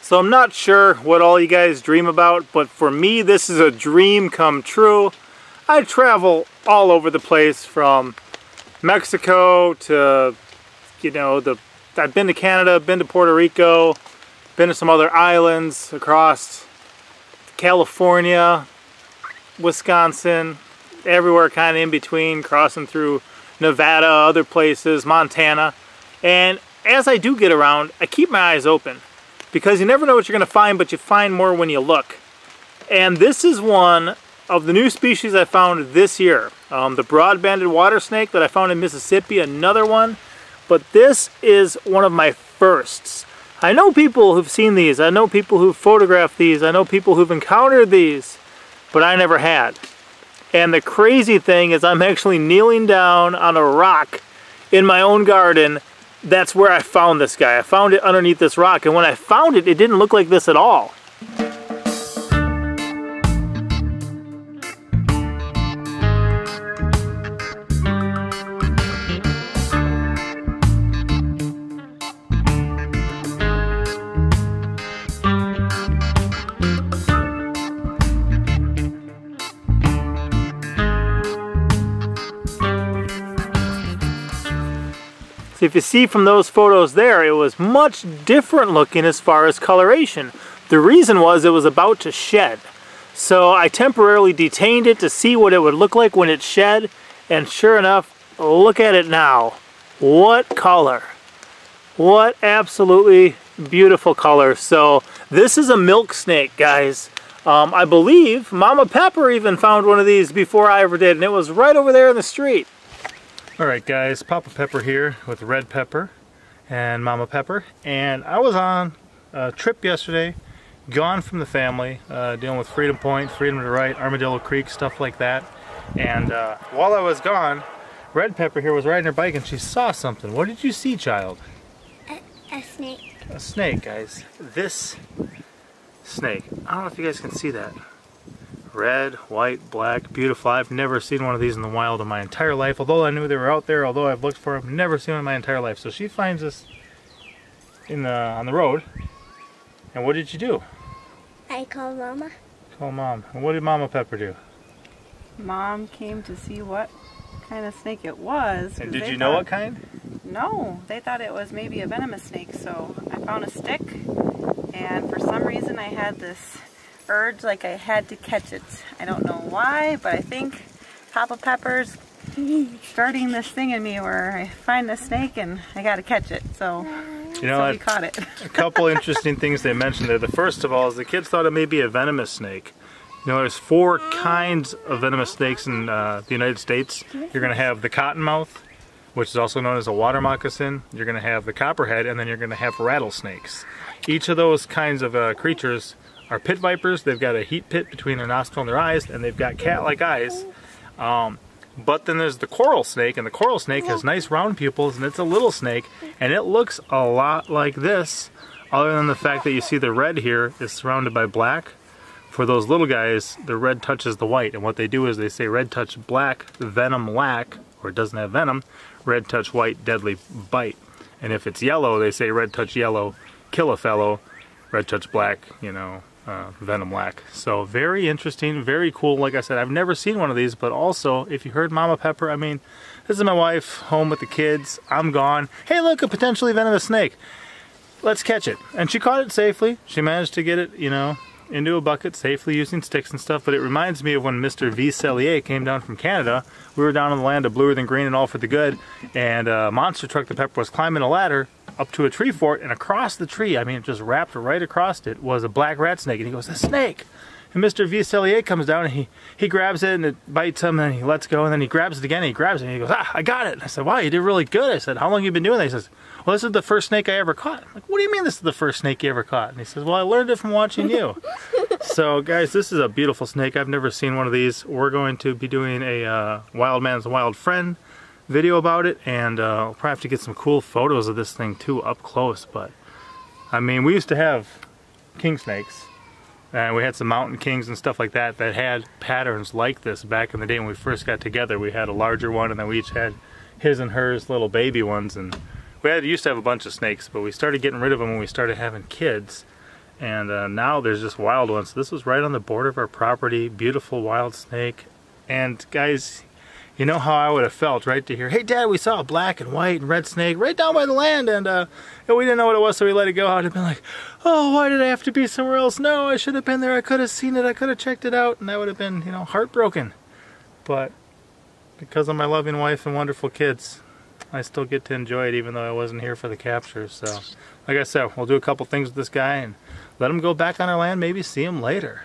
So I'm not sure what all you guys dream about, but for me this is a dream come true. I travel all over the place, from Mexico to, you know, I've been to Canada, been to Puerto Rico, been to some other islands across California, Wisconsin, everywhere kind of in between, crossing through Nevada, other places, Montana. And as I do get around, I keep my eyes open, because you never know what you're going to find, but you find more when you look. And this is one of the new species I found this year. The broad-banded water snake that I found in Mississippi, another one. But this is one of my firsts. I know people who've seen these, I know people who've photographed these, I know people who've encountered these, but I never had. And the crazy thing is I'm actually kneeling down on a rock in my own garden. That's where I found this guy. I found it underneath this rock, and when I found it, it didn't look like this at all. So if you see from those photos there, it was much different looking as far as coloration. The reason was it was about to shed. So I temporarily detained it to see what it would look like when it shed, and sure enough, look at it now. What color! What absolutely beautiful color. So this is a milk snake, guys. I believe Mama Pepper even found one of these before I ever did, and it was right over there in the street. Alright guys, Papa Pepper here with Red Pepper and Mama Pepper, and I was on a trip yesterday, gone from the family, dealing with Freedom Point, Freedom to Right, Armadillo Creek, stuff like that. And while I was gone, Red Pepper here was riding her bike and she saw something. What did you see, child? A snake. A snake, guys. This snake. I don't know if you guys can see that. Red, white, black, beautiful. I've never seen one of these in the wild in my entire life. Although I knew they were out there, although I've looked for them, never seen one in my entire life. So she finds this on the road. And what did you do? I called Mama. Call Mom. And what did Mama Pepper do? Mom came to see what kind of snake it was. And did you know what kind? No, they thought it was maybe a venomous snake. So I found a stick, and for some reason I had this urge, like I had to catch it. I don't know why, but I think Papa Pepper's starting this thing in me where I find the snake and I gotta catch it. So, you know, we caught it. A couple interesting things they mentioned there. The first of all is the kids thought it may be a venomous snake. You know, there's 4 kinds of venomous snakes in the United States. You're gonna have the cottonmouth, which is also known as a water moccasin. You're gonna have the copperhead, and then you're gonna have rattlesnakes. Each of those kinds of creatures are pit vipers. They've got a heat pit between their nostril and their eyes, and they've got cat-like eyes. But then there's the coral snake, and the coral snake has nice round pupils, and it's a little snake, and it looks a lot like this, other than the fact that you see the red here is surrounded by black. For those little guys, the red touches the white, and what they do is they say red touch black, venom lack, or it doesn't have venom, red touch white, deadly bite. And if it's yellow, they say red touch yellow, kill a fellow, red touch black, you know, venom lack. So very interesting, very cool. Like I said, I've never seen one of these, but also, if you heard Mama Pepper, I mean, this is my wife, home with the kids, I'm gone. Hey look, a potentially venomous snake. Let's catch it. And she caught it safely. She managed to get it, you know, into a bucket safely using sticks and stuff. But it reminds me of when Mr. V. Cellier came down from Canada. We were down in the land of bluer than green and all for the good, and a monster truck, the Pepper, was climbing a ladder up to a tree fort, and across the tree, I mean, it just wrapped right across it, was a black rat snake. And he goes, a snake! And Mr. V. Cellier comes down, and he grabs it, and it bites him, and he lets go, and then he grabs it again, and he grabs it, and he goes, ah, I got it! And I said, wow, you did really good. I said, how long have you been doing that? He says, well, this is the first snake I ever caught. I'm like, what do you mean this is the first snake you ever caught? And he says, well, I learned it from watching you. So, guys, this is a beautiful snake. I've never seen one of these. We're going to be doing a Wild Man's Wild Friend video about it, and we'll probably have to get some cool photos of this thing too up close. But I mean, we used to have king snakes, and we had some mountain kings and stuff like that that had patterns like this back in the day when we first got together. We had a larger one, and then we each had his and hers little baby ones, and we used to have a bunch of snakes, but we started getting rid of them when we started having kids. And now there's just wild ones. This was right on the border of our property. Beautiful wild snake. And guys, you know how I would have felt, right, to hear, hey Dad, we saw a black and white and red snake right down by the land, and we didn't know what it was, so we let it go. I'd have been like, oh, why did I have to be somewhere else? No, I should have been there. I could have seen it. I could have checked it out, and I would have been, you know, heartbroken. But because of my loving wife and wonderful kids, I still get to enjoy it, even though I wasn't here for the capture. So, like I said, we'll do a couple things with this guy and let him go back on our land, maybe see him later.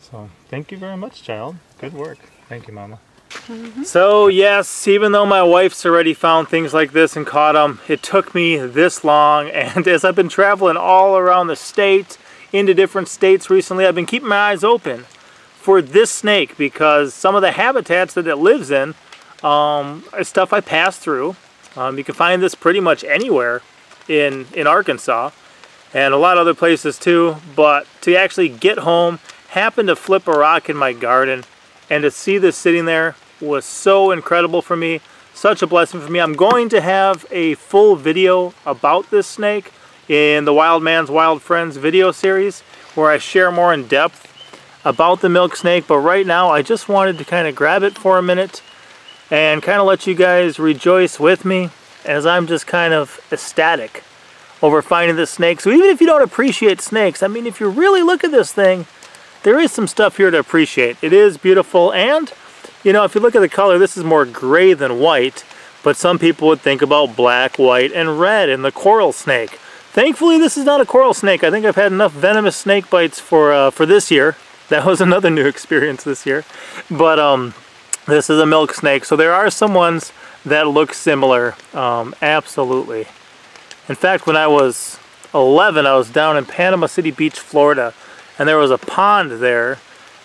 So, thank you very much, child. Good work. Thank you, Mama. So yes, even though my wife's already found things like this and caught them, it took me this long, and as I've been traveling all around the state, into different states recently, I've been keeping my eyes open for this snake, because some of the habitats that it lives in is stuff I pass through. You can find this pretty much anywhere in Arkansas, and a lot of other places too, but to actually get home, happen to flip a rock in my garden, and to see this sitting there was so incredible for me, such a blessing for me. I'm going to have a full video about this snake in the Wild Man's Wild Friends video series, where I share more in depth about the milk snake. But right now I just wanted to kind of grab it for a minute and kind of let you guys rejoice with me, as I'm just kind of ecstatic over finding this snake. So even if you don't appreciate snakes, I mean, if you really look at this thing, there is some stuff here to appreciate. It is beautiful, and you know, if you look at the color, this is more gray than white, but some people would think about black, white, and red in the coral snake. Thankfully, this is not a coral snake. I think I've had enough venomous snake bites for this year. That was another new experience this year. But this is a milk snake, so there are some ones that look similar, absolutely. In fact, when I was 11, I was down in Panama City Beach, Florida, and there was a pond there,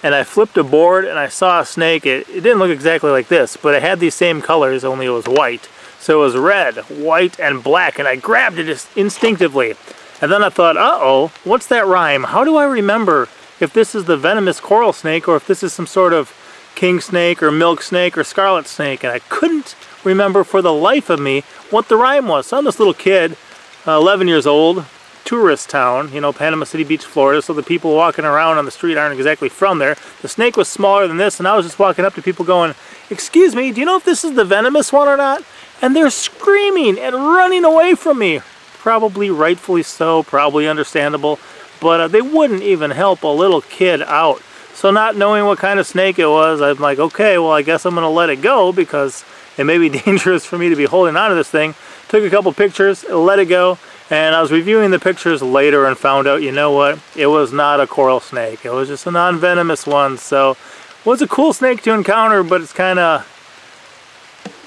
and I flipped a board and I saw a snake. It didn't look exactly like this, but it had these same colors, only it was white. So it was red, white, and black, and I grabbed it just instinctively. And then I thought, uh-oh, what's that rhyme? How do I remember if this is the venomous coral snake or if this is some sort of king snake or milk snake or scarlet snake? And I couldn't remember for the life of me what the rhyme was. So I'm this little kid, 11 years old, tourist town, you know, Panama City Beach, Florida, so the people walking around on the street aren't exactly from there. The snake was smaller than this, and I was just walking up to people going, excuse me, do you know if this is the venomous one or not? And they're screaming and running away from me. Probably rightfully so, probably understandable, but they wouldn't even help a little kid out. So not knowing what kind of snake it was, I'm like, okay, well, I guess I'm gonna let it go, because it may be dangerous for me to be holding on to this thing. Took a couple pictures, let it go. And I was reviewing the pictures later and found out, you know what, it was not a coral snake. It was just a non-venomous one. So it was a cool snake to encounter, but it's kind of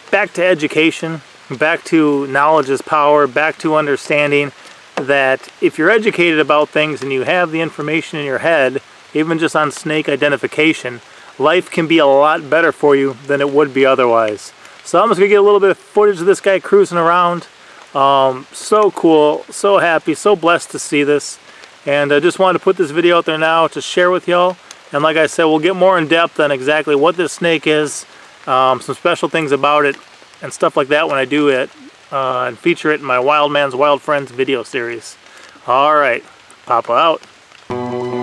back to education, back to knowledge is power, back to understanding that if you're educated about things and you have the information in your head, even just on snake identification, life can be a lot better for you than it would be otherwise. So I'm just going to get a little bit of footage of this guy cruising around. So cool, so happy, so blessed to see this, and I just wanted to put this video out there now to share with y'all. And like I said, we'll get more in depth on exactly what this snake is, some special things about it and stuff like that when I do it and feature it in my Wild Man's Wild Friends video series. Alright, Papa out.